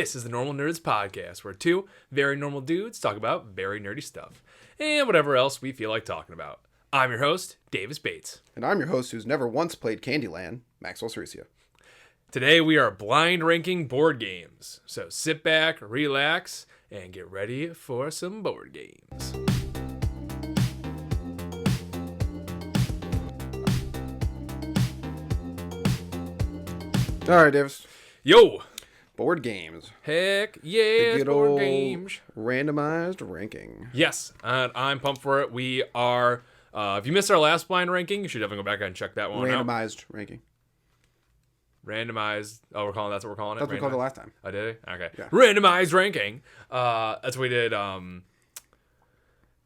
This is the Normal Nerds Podcast, where two very normal dudes talk about very nerdy stuff and whatever else we feel like talking about. I'm your host, Davis Bates. And I'm your host who's never once played Candyland, Maxwell Ceresia. Today we are blind ranking board games. So sit back, relax, and get ready for some board games. All right, Davis. Yo! Board games. Heck yeah, The good board old games. randomized ranking. Yes, and I'm pumped for it. We are, if you missed our last blind ranking, you should definitely go back and check that one out. Randomized ranking. Randomized. Oh, that's what we're calling it? That's what we called it last time. I did it? Okay. Yeah. Randomized ranking. That's what we did.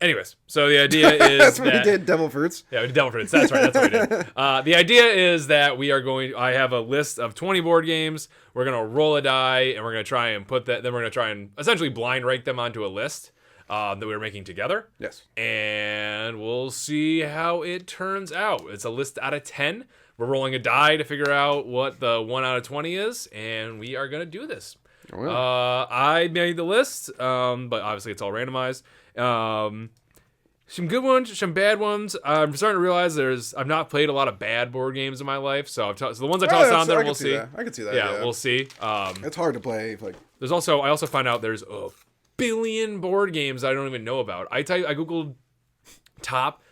Anyways, so the idea is That's what we did, Devil Fruits. Yeah, we did Devil Fruits. That's right. That's what we did. The idea is that I have a list of 20 board games. We're going to roll a die, and we're going to try and then we're going to try and essentially blind rank them onto a list that we're making together. Yes. And we'll see how it turns out. It's a list out of 10. We're rolling a die to figure out what the 1 out of 20 is, and we are going to do this. Oh, yeah. I made the list, but obviously it's all randomized. Some good ones, some bad ones. I'm starting to realize I've not played a lot of bad board games in my life, so so the ones I tossed on there, we'll see. I can see that. Yeah, we'll see. It's hard to play. I also found out there's a billion board games I don't even know about. I googled top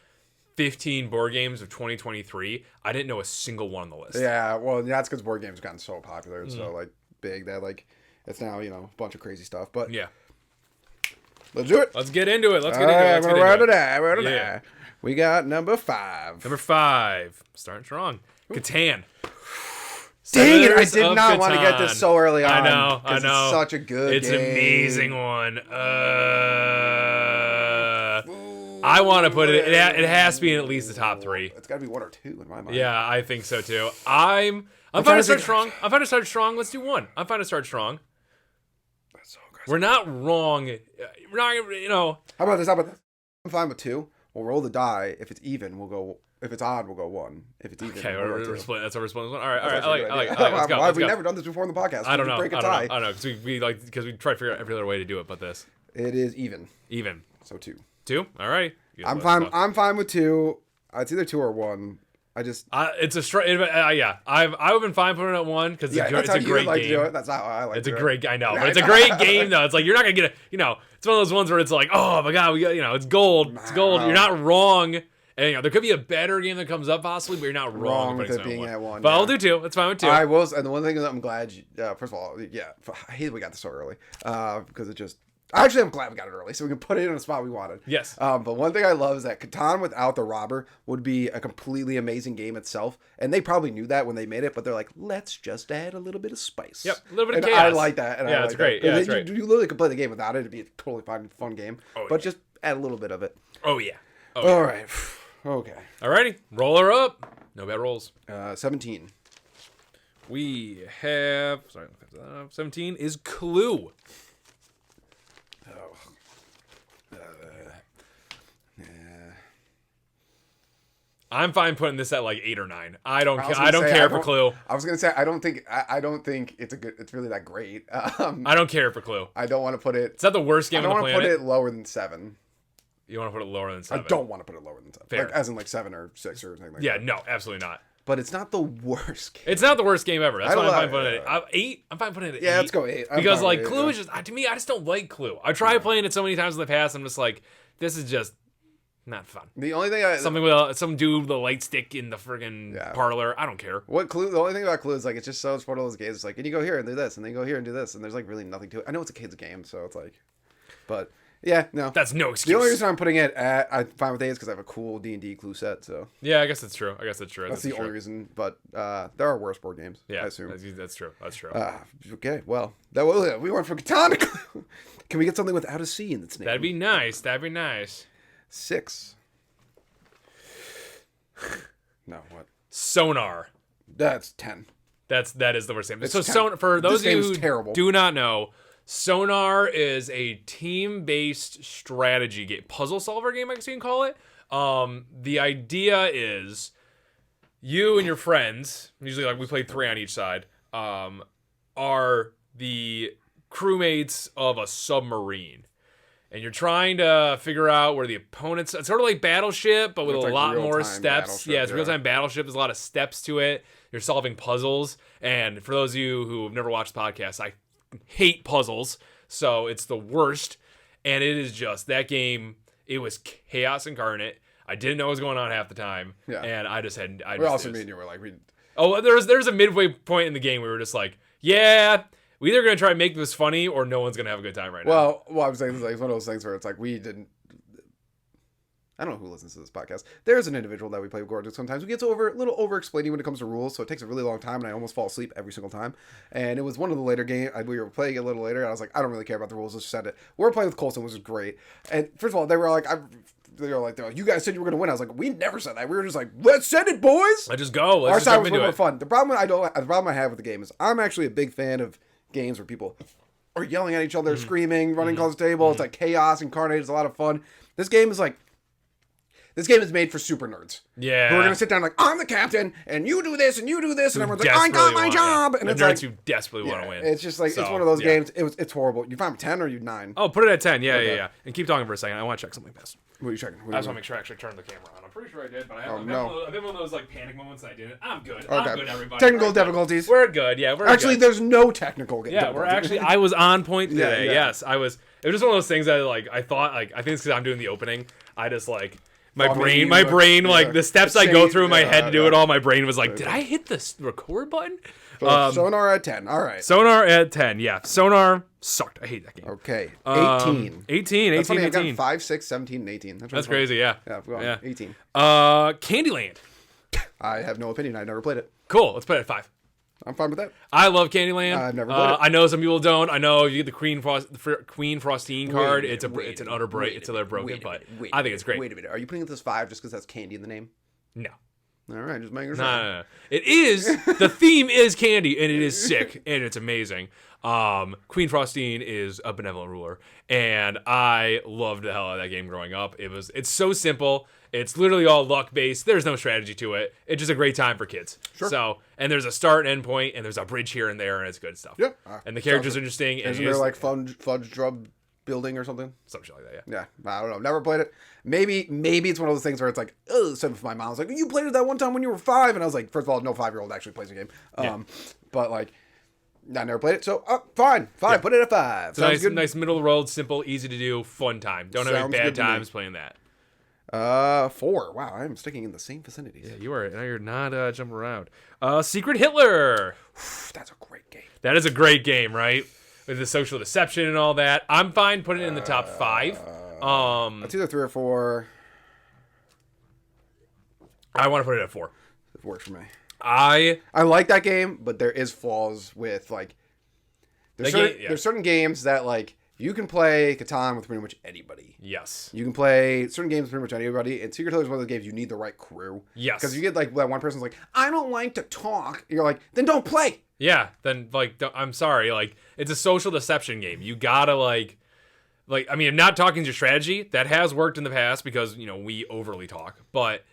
15 board games of 2023. I didn't know a single one on the list. Yeah, well, that's because board games have gotten so popular and so big that it's now a bunch of crazy stuff. But yeah. Let's do it. Let's get into it. Yeah. We got number 5. Number 5. Starting strong. Catan. Dang it, I Settlers did of not want to get Catan. this so early on. I know. It's such a good It's game. an amazing one. I want to put it. It has to be in at least the top 3. It's got to be 1 or 2 in my mind. Yeah, I think so too. I'm fine to start strong. Let's do 1. I'm fine to start strong. That's so aggressive. We're not wrong. We're not. How about this? I'm fine with 2. We'll roll the die. If it's even, we'll go. If it's odd, we'll go 1. If it's even, okay, we'll go 2. that's how we're splitting one. All right. That's I like it. Let's go. Why have we never done this before in the podcast? I don't know. Break a tie. I don't know because we try to figure out every other way to do it, but this. It is even. Even. So 2. 2. All right. I'm fine. I'm fine with 2. It's either 2 or 1. It's a straight. Yeah, I've been fine putting it at 1 because it's a great game. To do it. That's how I like. It's a great. I know, but it's a great game though. It's like you're not gonna get it. It's one of those ones where it's like, oh my god, it's gold. It's gold. You're not wrong. And there could be a better game that comes up possibly, but you're not wrong with it being at 1. But I'll do 2. It's fine with 2. I will. And the one thing that I'm glad. First of all, yeah, I hate we got this so early because it just. Actually, I'm glad we got it early, so we can put it in a spot we wanted. Yes. But one thing I love is that Catan without the robber would be a completely amazing game itself, and they probably knew that when they made it. But they're like, let's just add a little bit of spice. Yep, a little bit of chaos. I like that. And yeah, it's great. Yeah, it's great. You literally could play the game without it; it'd be a totally fun game. But just add a little bit of it. Oh yeah. All right. Okay. Alrighty, roll her up. No bad rolls. 17. We have 17 is Clue. I'm fine putting this at like 8 or 9. I don't care for Clue. I was gonna say I don't think it's really that great. I don't care for Clue. I don't want to put it. It's not the worst game on the planet. I don't want to put it lower than 7. You want to put it lower than 7? I don't want to put it lower than 7. Fair. Like, as in 7 or 6 or something like that. Yeah, no, absolutely not. But it's not the worst game. It's not the worst game ever. That's why I'm fine putting it at 8. I'm fine putting it at 8. Yeah, let's go 8. Because like Clue is just, to me, I just don't like Clue. I've tried playing it so many times in the past. I'm just like, this is just not fun. The only thing something with some dude with a light stick in the friggin' parlor. I don't care. The only thing about Clue is like it's just so it's one of those games. It's like, and you go here and do this, and then you go here and do this, and there's like really nothing to it. I know it's a kid's game, so it's like, but yeah, no, that's no excuse. The only reason I'm putting it at I'm fine with 8 is because I have a cool D&D Clue set. So yeah, I guess that's true. That's the only reason. But there are worse board games. Yeah, I assume that's true. Okay, well, we went from Catan to Clue. Can we get something without a C in its name? That'd be nice. 6. No, what? Sonar. That's 10. That is the worst game. It's so 10. For those of you who terrible. do not know, Sonar is a team-based strategy game, puzzle solver game, I guess you can call it. The idea is you and your friends, usually like we play 3 on each side, are the crewmates of a submarine. And you're trying to figure out where the opponents. It's sort of like Battleship, but with a lot more steps. Yeah, it's real-time Battleship. There's a lot of steps to it. You're solving puzzles. And for those of you who have never watched the podcast, I hate puzzles. So it's the worst. And it is just, that game, it was chaos incarnate. I didn't know what was going on half the time. Yeah. And I just had... We also me and you were like... there's a midway point in the game where we were just like, yeah... We either going to try and make this funny or no one's going to have a good time right now. Well, I'm saying it's one of those things where it's like we didn't... I don't know who listens to this podcast. There's an individual that we play with Gordon sometimes who gets a little over-explaining when it comes to rules, so it takes a really long time, and I almost fall asleep every single time. And it was one of the later games. We were playing it a little later, and I was like, I don't really care about the rules. Let's just send it. We were playing with Colson, which was great. And first of all, they were like, you guys said you were going to win. I was like, we never said that. We were just like, let's send it, boys. Let's just go. Our side was more fun. The problem I have with the game is I'm actually a big fan of games where people are yelling at each other, screaming, running across the table. It's like chaos incarnate. It's a lot of fun. This game is made for super nerds. Yeah. Who are going to sit down like, I'm the captain, and you do this, and you do this, and everyone's like, I got my job. And it's nerds who desperately want to win. It's just like, it's one of those games. It's horrible. You find 10 or you 9? Oh, put it at 10. Yeah. And keep talking for a second. I want to check something fast. What are you checking? I just want to make sure I actually turned the camera on. I'm pretty sure I did, but I had one of those like panic moments and I didn't. I'm good. Okay. I'm good, everybody. Technical difficulties. We're good. Yeah, actually, there's no technical difficulties. I was on point today. Yeah. Yes, I was. It was just one of those things that like I thought like I think it's because I'm doing the opening. I just like my brain like the steps I go through in my head to do it all. My brain was like, did I hit the record button? Sonar at 10. All right. Sonar at 10. Yeah. Sonar sucked. I hate that game. Okay. 18. 18. That's funny. I got 5, 6, 17, and 18. That's crazy. Yeah. Yeah. 18. Candyland. I have no opinion. I never played it. Cool. Let's put it at 5. I'm fine with that. I love Candyland. I've never played it. I know some people don't. I know if you get the Queen Frostine card, it's an utter break. It's a broken, but I think it's great. Wait a minute. Are you putting it as 5 just because that's candy in the name? No. All right, just making sure. No. It is. The theme is candy, and it is sick, and it's amazing. Queen Frostine is a benevolent ruler, and I loved the hell out of that game growing up. It's so simple. It's literally all luck based. There's no strategy to it. It's just a great time for kids. Sure. So, and there's a start and end point, and there's a bridge here and there, and it's good stuff. Yeah. And the characters are interesting. Isn't there like fudge drug building or something? Some shit like that, yeah. I don't know. Never played it. Maybe it's one of those things where it's like, oh, so my mom was like, you played it that one time when you were 5, and I was like, first of all, no 5-year-old actually plays a game. But like, I never played it, so fine. Yeah. Put it at 5. It's nice middle of the road, simple, easy to do, fun time. Don't have any bad times playing that. 4. Wow, I'm sticking in the same vicinities. Yeah, you are. Now you're not jumping around. Secret Hitler. That's a great game. That is a great game, right? With the social deception and all that. I'm fine putting it in the top 5. It's either 3 or 4. I want to put it at 4. It works for me. I like that game, but there is flaws with like there's certain games that like you can play Catan with pretty much anybody. Yes. You can play certain games with pretty much anybody, and Secret Hitler is one of the games you need the right crew. Yes. Because you get like that one person's like, I don't like to talk. You're like, then don't play. Yeah. Then like, I'm sorry. Like, it's a social deception game. You gotta like, I mean, not talking is your strategy. That has worked in the past because we overly talk, but.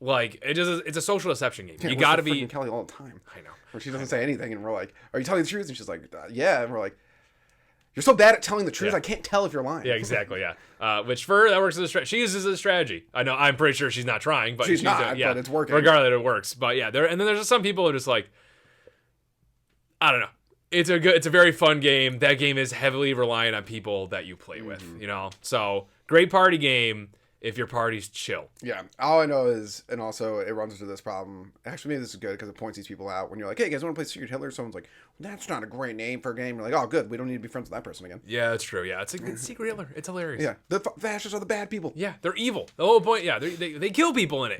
Like it's a social deception game. Yeah, you got to be Kelly all the time. I know. Where she doesn't say anything, and we're like, "Are you telling the truth?" And she's like, "Yeah." And we're like, "You're so bad at telling the truth. I can't tell if you're lying." Yeah, exactly. Yeah. Which for that works as a strategy. She uses it as a strategy. I know. I'm pretty sure she's not trying, but she's not. But it's working. Regardless, it works. But yeah, and then there's some people who are just like, I don't know. It's a very fun game. That game is heavily reliant on people that you play with. So great party game. If your party's chill. Yeah. All I know is, and also it runs into this problem. Actually, maybe this is good because it points these people out. When you're like, hey, guys, want to play Secret Hitler? Someone's like, that's not a great name for a game. You're like, oh, good. We don't need to be friends with that person again. Yeah, that's true. Yeah, it's Secret Hitler. It's hilarious. Yeah. The fascists are the bad people. Yeah, they're evil. The whole point, yeah, they kill people in it.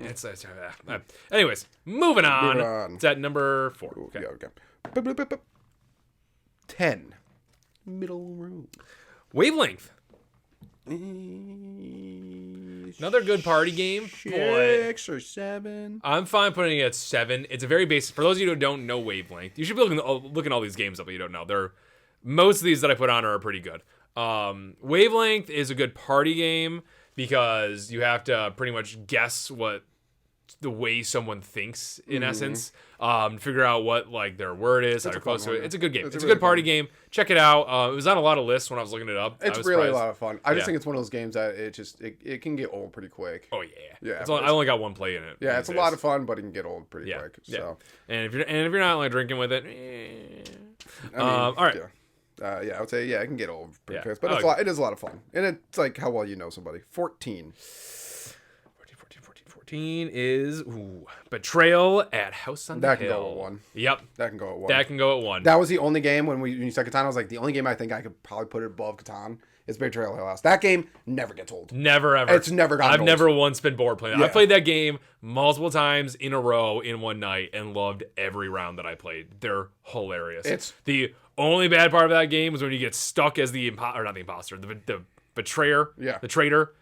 Anyways, moving on. It's at number 4. Okay. Yeah, okay. 10. Middle room. Wavelength. Another good party game. 6 or 7. I'm fine putting it at 7. It's a very basic. For those of you who don't know Wavelength, you should be looking all these games up, but you don't know. Most of these that I put on are pretty good. Wavelength is a good party game because you have to pretty much guess what the way someone thinks in essence. Figure out what like their word is, how they're close to it. It's a good game. It's a really good party game. Check it out. It was on a lot of lists when I was looking it up. It's really a lot of fun. I just think it's one of those games that it can get old pretty quick. Oh yeah. I only got one play in it. Yeah, it's a lot of fun, but it can get old pretty quick. So. And if you're not like drinking with it, all right. Yeah, I would say it can get old pretty quick, but it is a lot of fun, and it's like how well you know somebody. 14 is Betrayal at House on the Hill. That can go at 1. Yep. That can go at 1. That can go at 1. That was the only game when you said Catan. I was like, the only game I think I could probably put it above Catan is Betrayal Hill House. That game never gets old. Never ever. It's never gotten I've old. never once been bored playing that. Yeah. I played that game multiple times in a row in one night and loved every round that I played. They're hilarious. It's the only bad part of that game was when you get stuck as the betrayer, the traitor.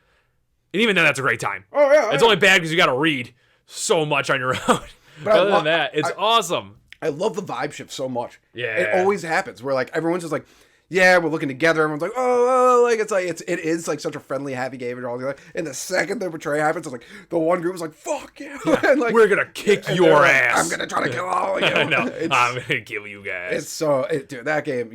And even then, that's a great time. Oh yeah. It's only bad because you got to read so much on your own. But other than that, it's awesome. I love the vibe shift so much. Yeah. It always happens where like everyone's just like, yeah, we're looking together. Everyone's like, oh, like it is like such a friendly, happy game and all that. And the second the betrayal happens, it's like the one group is like, fuck you. And like, we're gonna kick your ass. I'm gonna try to kill all of you. No, I'm gonna kill you guys. Dude, that game,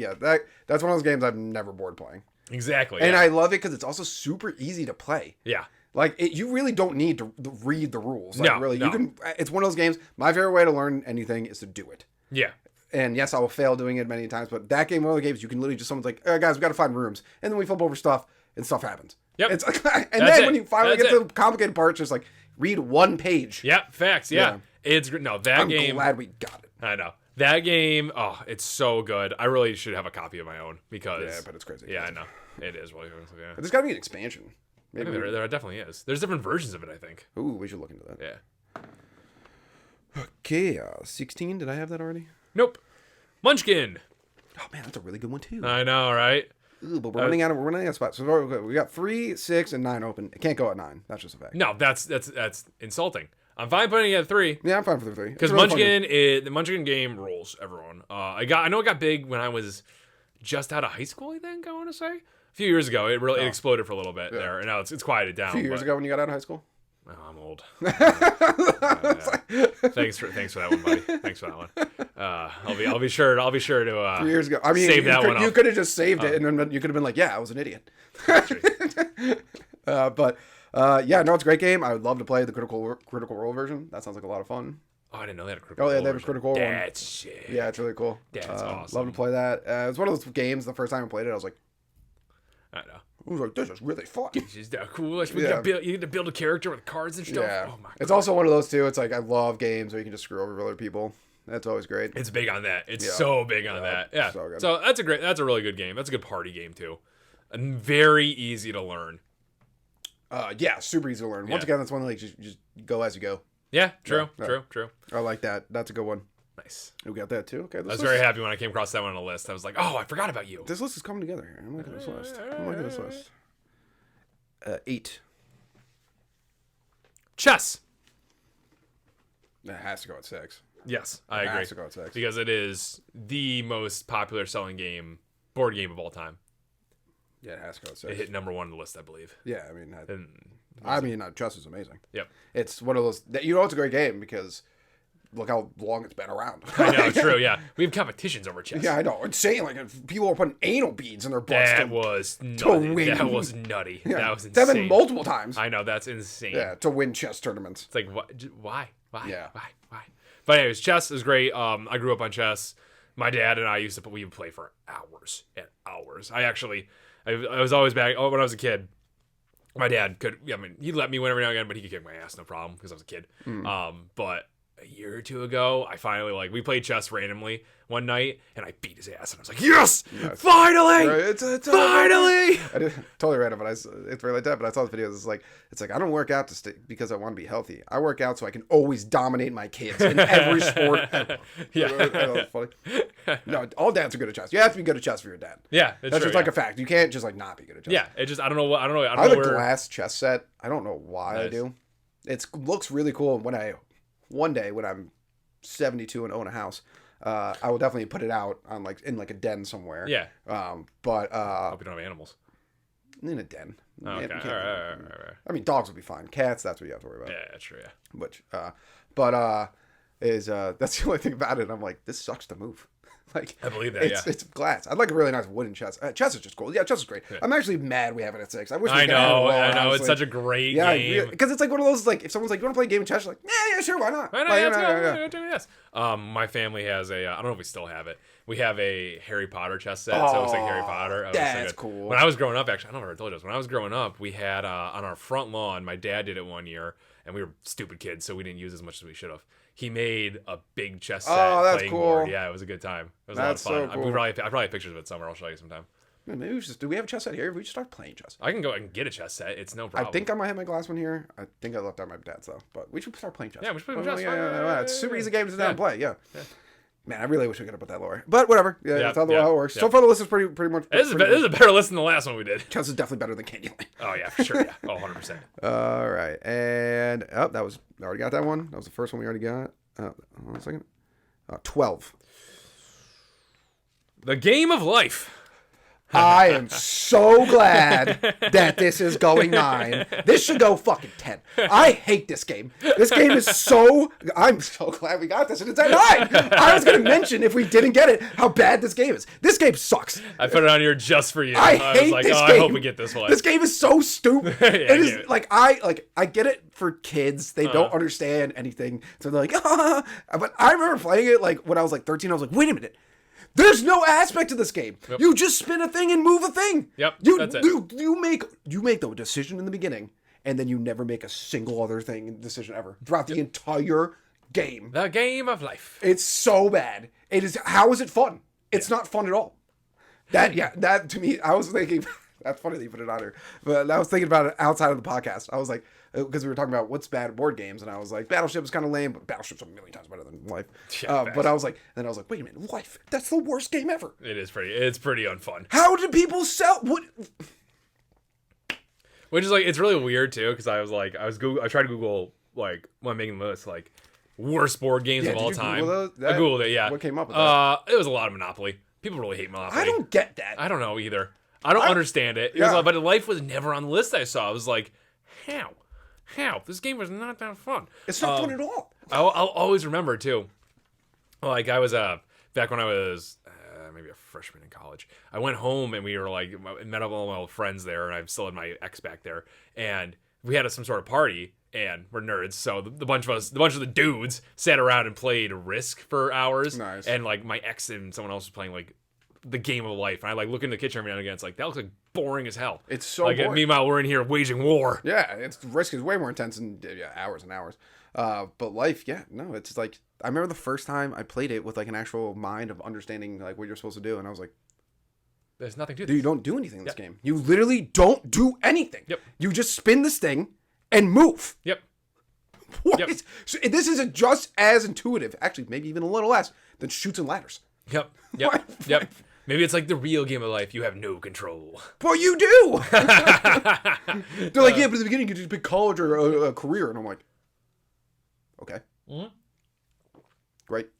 that's one of those games I'm never bored playing. Exactly. And I love it because it's also super easy to play. Yeah. Like you really don't need to read the rules. Like, No. You can. It's one of those games. My favorite way to learn anything is to do it. Yeah. And yes, I will fail doing it many times, but that game, one of the games, you can literally just someone's like, guys, we got to find rooms, and then we flip over stuff, and stuff happens. Yep. When you finally get to the complicated parts, just like read one page. Yep. Facts. Yeah. It's great. No, that game. I'm glad we got it. I know that game. Oh, it's so good. I really should have a copy of my own because. Yeah, but it's crazy. Yeah, I know it is really good. Yeah. But there's got to be an expansion. Maybe there definitely is. There's different versions of it, I think. Ooh, we should look into that. Yeah. Okay, 16. Did I have that already? Nope. Munchkin. Oh man, that's a really good one too. I know, right? Ooh, but we're running out of spots. So we got 3, 6, and 9 open. It can't go at 9. That's just a fact. No, that's insulting. I'm fine putting it at 3. Yeah, I'm fine for the 3. Because Munchkin, the Munchkin game rules. Everyone. I know it got big when I was just out of high school. I think I want to say a few years ago. It exploded for a little bit there, and now it's quieted down. A few years ago when you got out of high school. Oh, I'm old. Thanks for that one, buddy. Thanks for that one. I'll be sure to 3 years ago. I mean, save that one. You could have just saved it, and then you could have been like, "Yeah, I was an idiot." But no, it's a great game. I would love to play the Critical Role version. That sounds like a lot of fun. Oh, I didn't know they had a Critical Role. Oh yeah, they have a Critical Role. That's shit. Yeah, it's really cool. That's awesome. Love to play that. It's one of those games. The first time I played it, I was like, I was like, this is really fun. This is cool. You get to build a character with cards and stuff. Yeah. Oh my God. It's also one of those too. It's like I love games where you can just screw over other people. That's always great. It's big on that. It's so big on that. Yeah. So good. So that's a really good game. That's a good party game too. And very easy to learn. Super easy to learn. Once again, that's one like just go as you go. Yeah, true. I like that. That's a good one. Nice. We got that too. Okay. I was very happy when I came across that one on the list. I was like, oh, I forgot about you. This list is coming together here. I'm liking this list. 8. Chess. That has to go at 6. Yes, I agree. Has to go at 6 because it is the most popular selling board game of all time. Yeah, it has to go at 6. It hit number 1 on the list, I believe. Yeah, I mean, chess is amazing. Yep. It's one of those that it's a great game because look how long it's been around. I know, true. Yeah, we have competitions over chess. Yeah, I know. Insane. Like people are putting anal beads in their butts. That was nutty. That was nutty. Yeah. That was It's insane. happened multiple times. I know, that's insane. Yeah, to win chess tournaments. It's like, why? Yeah. Why? But anyways, chess is great. I grew up on chess. My dad and I we would play for hours and hours. I was always back. Oh, when I was a kid, my dad he'd let me win every now and again, but he could kick my ass, no problem, because I was a kid. But a year or two ago, I finally we played chess randomly one night, and I beat his ass, and I was like, yes, finally, finally. I did, totally random, but it's really like that. But I saw this video. It's like I don't work out because I want to be healthy. I work out so I can always dominate my kids in every sport ever. Yeah, I know, it's funny. No, all dads are good at chess. You have to be good at chess for your dad. Yeah, that's true, just like a fact. You can't just not be good at chess. Yeah, it just I don't know. I have a glass chess set. I don't know why I do. It looks really cool. One day when I'm 72 and own a house, I will definitely put it out on in a den somewhere. Yeah. But I hope you don't have animals. in a den. Oh, okay. All right. I mean, dogs would be fine. Cats, that's what you have to worry about. Yeah, true. Yeah. Which, that's the only thing about it. I'm like, this sucks to move. Like, I believe that. It's glass. I'd like a really nice wooden chest. Chest is just cool. Yeah, chest is great. Yeah. I'm actually mad we have it at 6. I wish we I could have it at all, know. honestly. It's such a great game. Because it's like one of those, like, if someone's like, you want to play a game of chess? You're like, yeah, sure, why not? Why not? Like, Yes. My family has I don't know if we still have it. We have a Harry Potter chess set, so it's like Harry Potter. That's cool. When I was growing up, actually, I don't know if I told you this. When I was growing up, we had on our front lawn, my dad did it one year, and we were stupid kids, so we didn't use as much as we should have. He made a big chess set that's playing cool. board. Yeah, it was a good time. It was a lot of fun. So cool. I probably have pictures of it somewhere. I'll show you sometime. Man, maybe do we have a chess set here? We should start playing chess. I can get a chess set. It's no problem. I think I might have my glass one here. I think I left out my dad's though. But we should start playing chess. Yeah, we should play chess. Yeah. It's a super easy game to sit down and play. Yeah. Man, I really wish we could have put that lower. But whatever. Yeah, that's how it works. So far, the list is pretty much. This is a better list than the last one we did. Chess is definitely better than Candyland. Oh, yeah, for sure. Yeah. Oh, 100%. All right. And, I already got that one. That was the first one we already got. Hold on a second. 12. The Game of Life. I am so glad that this is going 9. This should go fucking 10. I hate this game. This game is I'm so glad we got this and it's at 9. I was going to mention, if we didn't get it, how bad this game is. This game sucks. I put it on here just for you. I was like, this game. I hope we get this one. This game is so stupid. It is like I get it for kids. They don't understand anything. So they're like, but I remember playing it like when I was like 13. I was like, wait a minute. There's no aspect to this game. Yep. You just spin a thing and move a thing. Yep, that's it. You make the decision in the beginning, and then you never make a single other decision ever throughout the entire game. The Game of Life. It's so bad. It is. How is it fun? It's not fun at all. That to me, I was thinking. That's funny that you put it on here, but I was thinking about it outside of the podcast. I was like, because we were talking about what's bad at board games, and I was like, Battleship is kind of lame, but Battleship's a million times better than Life. But I was like, wait a minute, Life, that's the worst game ever. It's pretty unfun. How did people sell? What? Which is like, it's really weird too, because I tried to Google like when I'm making the list, like worst board games of all time. I Googled it. Yeah. What came up with that? It was a lot of Monopoly. People really hate Monopoly. I don't get that. I don't know either. I don't understand it. But Life was never on the list I saw. I was like, how? This game was not that fun. It's not fun at all. I'll always remember too. Like I was back when I was maybe a freshman in college. I went home and we were like met up with all my old friends there, and I still had my ex back there, and we had some sort of party. And we're nerds, so the bunch of the dudes sat around and played Risk for hours. Nice. And like my ex and someone else was playing like the Game of Life, and I like look in the kitchen every now and again. It's like that looks like boring as hell. It's so like boring. Meanwhile, we're in here waging war. Yeah, Risk is way more intense than hours and hours. But Life, it's like I remember the first time I played it with like an actual mind of understanding like what you're supposed to do, and I was like, "There's nothing to do. Dude, you don't do anything in this game. You literally don't do anything. Yep. You just spin this thing and move. Yep. What? Yep. So this is just as intuitive, actually, maybe even a little less than Chutes and Ladders. Yep. Yep. Maybe it's like the real Game of Life. You have no control. Well, you do. They're like, but at the beginning you just pick college or a career, and I'm like, okay, great,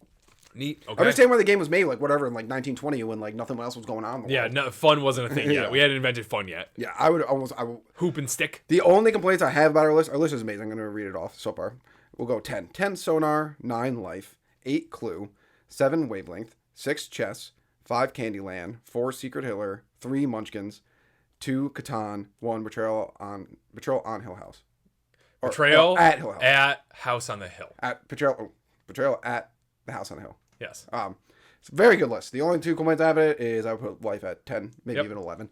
neat. Okay. I understand why the game was made, like whatever, in like 1920 when like nothing else was going on. In the world. No, fun wasn't a thing yet. We hadn't invented fun yet. Yeah, I would hoop and stick. The only complaints I have about our list is amazing. I'm going to read it off so far. We'll go 10. 10 Sonar, 9 Life, 8 Clue, 7 Wavelength, 6 Chess, 5 Candyland, 4 Secret Hitler, 3 Munchkins, 2 Catan, 1 Betrayal on Hill House. Betrayal at Hill House. At House on the Hill. Betrayal at the House on the Hill. Yes. It's a very good list. The only 2 complaints I have it is I would put Life at 10, maybe even 11.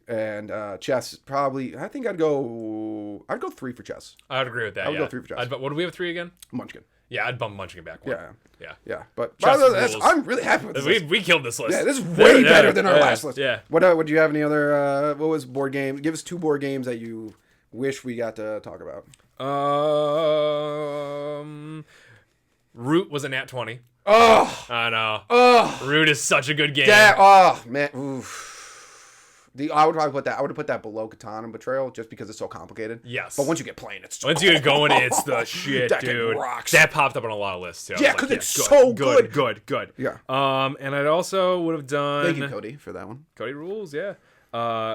And Chess probably. I think I'd go 3 for Chess. I would agree with that. I would go 3 for Chess. What do we have 3 again? Munchkin. Yeah, I'd bump Munchkin back one. Yeah. But Chess I'm really happy with this list. We killed this list. Yeah, this is way better than our last list. Yeah. What do you have any other? What was board game? Give us 2 board games that you wish we got to talk about. Root was a nat 20. Oh, I know. Oh, Root is such a good game. oh man. Oof. I would probably put that. I would have put that below Catan and Betrayal just because it's so complicated. Yes. But once you get playing, it's once you get going, it's the shit, that dude. rocks. That popped up on a lot of lists too. Yeah, because it's so good. Good. Yeah. And I also would have done. Thank you, Cody, for that one. Cody rules, yeah.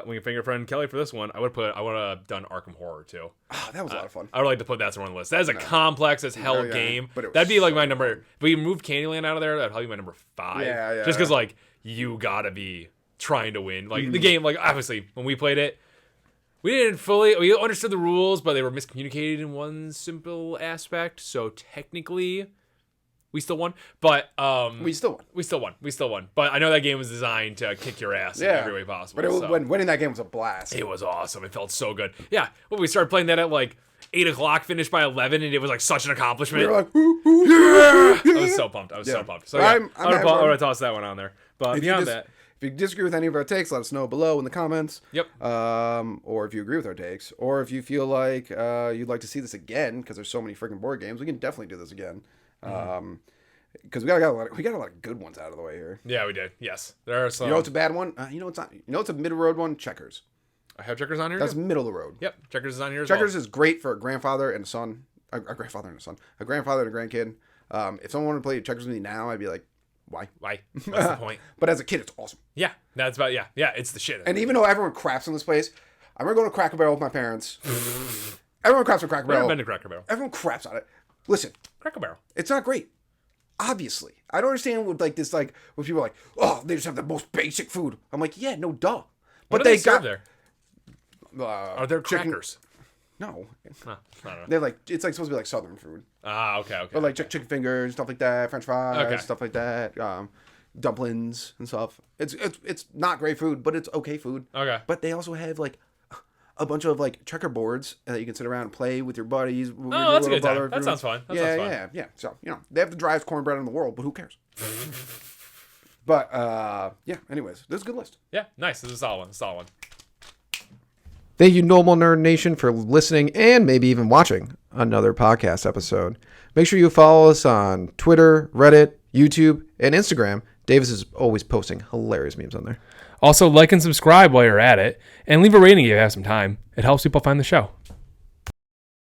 We can finger friend Kelly for this one. I would have done Arkham Horror too. Oh, that was a lot of fun. I would like to put that somewhere on the list. That is a complex as hell game. But That'd be like my number. If we moved Candyland out of there, that'd probably be my number 5. Yeah. Just because like you gotta be trying to win. Like the game, like obviously when we played it, we understood the rules, but they were miscommunicated in one simple aspect. So technically, we still won. But we still won. But I know that game was designed to kick your ass in every way possible. But winning that game was a blast. It was awesome. It felt so good. Yeah. Well, we started playing that at like 8 o'clock, finished by 11, and it was like such an accomplishment. We were like, yeah! I was so pumped. So yeah, I'm gonna toss that one on there. But beyond that, if you disagree with any of our takes, let us know below in the comments. Yep. Or if you agree with our takes, or if you feel like you'd like to see this again, because there's so many freaking board games, we can definitely do this again. Because we got a lot of good ones out of the way here. Yeah, we did. Yes, there are some. You know what's a bad one? You know what's not. You know what's a middle road one? Checkers. I have Checkers on here. That's middle of the road. Yep, Checkers is on here. Checkers is great for a grandfather and a son. A grandfather and a son. A grandfather and a grandkid. If someone wanted to play Checkers with me now, I'd be like, why? What's the point? But as a kid, it's awesome. Yeah, that's about it's the shit. And even though everyone craps in this place, I remember going to Cracker Barrel with my parents. Everyone craps on Cracker Barrel. I've been to Cracker Barrel. Everyone craps on it. Listen, Cracker Barrel. It's not great. Obviously, I don't understand with like this, like when people are like, oh, they just have the most basic food. I'm like, yeah, no, duh. But But they got there. Are there chicken- crackers? No, Huh, I don't know. they're like it's like supposed to be like Southern food, Okay. or like chicken fingers, stuff like that, French fries, Okay. stuff like that, dumplings and stuff. It's not great food, but it's okay food. Okay. But they also have like a bunch of like checkerboards that you can sit around and play with your buddies. With your that's a little good time. brother. That sounds fun. That sounds fun. Yeah. So they have the driest cornbread in the world, but who cares? But anyways, this is a good list. Yeah, nice. This is a solid one. Thank you, Normal Nerd Nation, for listening and maybe even watching another podcast episode. Make sure you follow us on Twitter, Reddit, YouTube, and Instagram. Davis is always posting hilarious memes on there. Also, like and subscribe while you're at it, and leave a rating if you have some time. It helps people find the show.